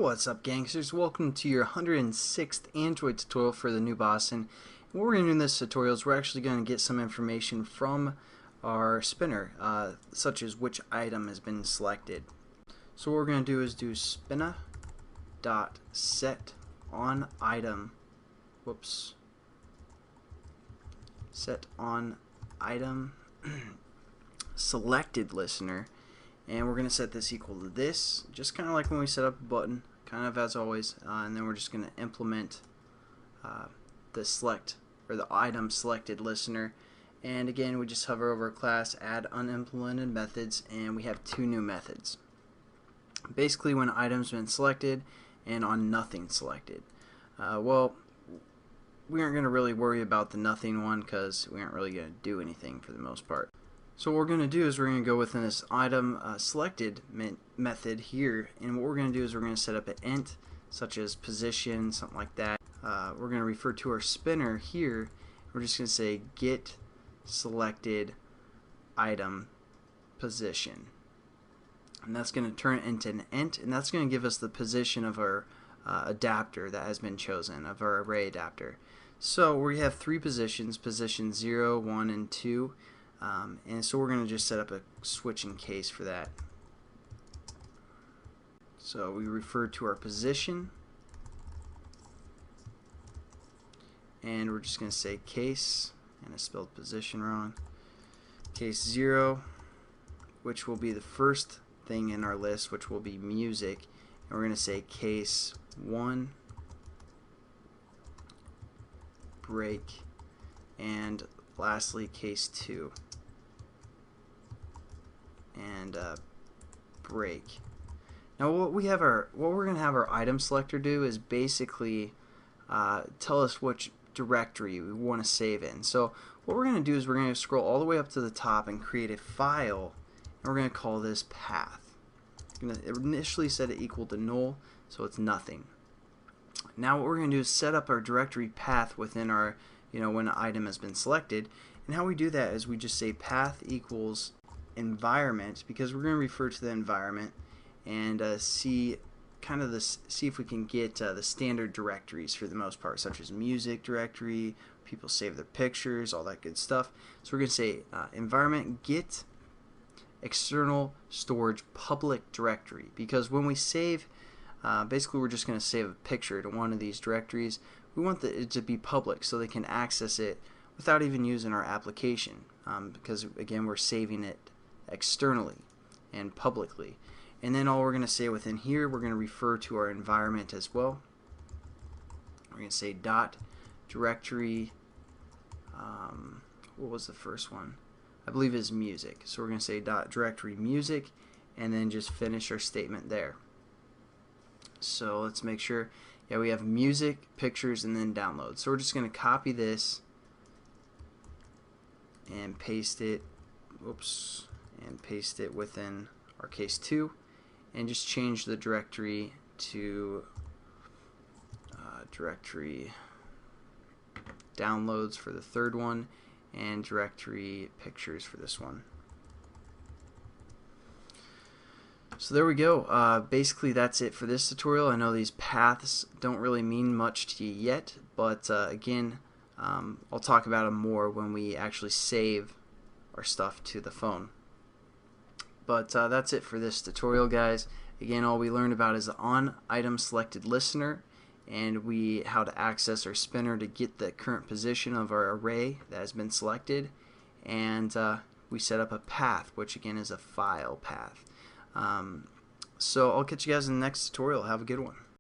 What's up, gangsters? Welcome to your 106th Android tutorial for the new Boston. And what we're going to do in this tutorial is we're actually going to get some information from our spinner, such as which item has been selected. So what we're going to do is do spinner dot set on item. Set on item selected listener. And we're going to set this equal to this, just kind of like when we set up a button, kind of as always, and then we're just going to implement the select or the item selected listener. And again, we just hover over class, add unimplemented methods, and we have two new methods. Basically, when item's been selected and on nothing selected. Well, we aren't going to really worry about the nothing one because we aren't really going to do anything for the most part. So what we're going to do is we're going to go within this item selected method here, and what we're going to do is we're going to set up an int such as position, something like that. We're going to refer to our spinner here. We're just going to say get selected item position, and that's going to turn it into an int, and that's going to give us the position of our adapter that has been chosen, of our array adapter. So we have three positions, position 0, 1, and 2. And so we're going to just set up a switching case for that. So we refer to our position, and we're just going to say case, and I spelled position wrong, case 0, which will be the first thing in our list, which will be music, and we're going to say case 1, break, and lastly case 2 and break. Now what we're going to have our item selector do is basically tell us which directory we want to save in. So what we're going to do is we're going to scroll all the way up to the top and create a file, and we're going to call this path. I'm going to initially set it equal to null, so it's nothing. Now what we're going to do is set up our directory path within our, when an item has been selected. And how we do that is we just say path equals environment, because we're going to refer to the environment and see if we can get the standard directories for the most part, such as music directory, people save their pictures, all that good stuff. So we're going to say environment get external storage public directory, because when we save, basically we're just going to save a picture to one of these directories. We want it to be public so they can access it without even using our application, because again we're saving it externally and publicly. And then all we're going to say within here, we're going to refer to our environment as well. We're going to say dot directory, what was the first one? I believe is music. So we're going to say dot directory music, and then just finish our statement there. So let's make sure, yeah, we have music, pictures, and then download. So we're just going to copy this and paste it, and paste it within our case 2, and just change the directory to directory downloads for the third one, and directory pictures for this one. So there we go. Basically that's it for this tutorial. I know these paths don't really mean much to you yet, but again, I'll talk about them more when we actually save our stuff to the phone. But that's it for this tutorial, guys. Again, all we learned about is the OnItemSelected listener, and how to access our spinner to get the current position of our array that has been selected, and we set up a path, which again is a file path. So I'll catch you guys in the next tutorial. Have a good one.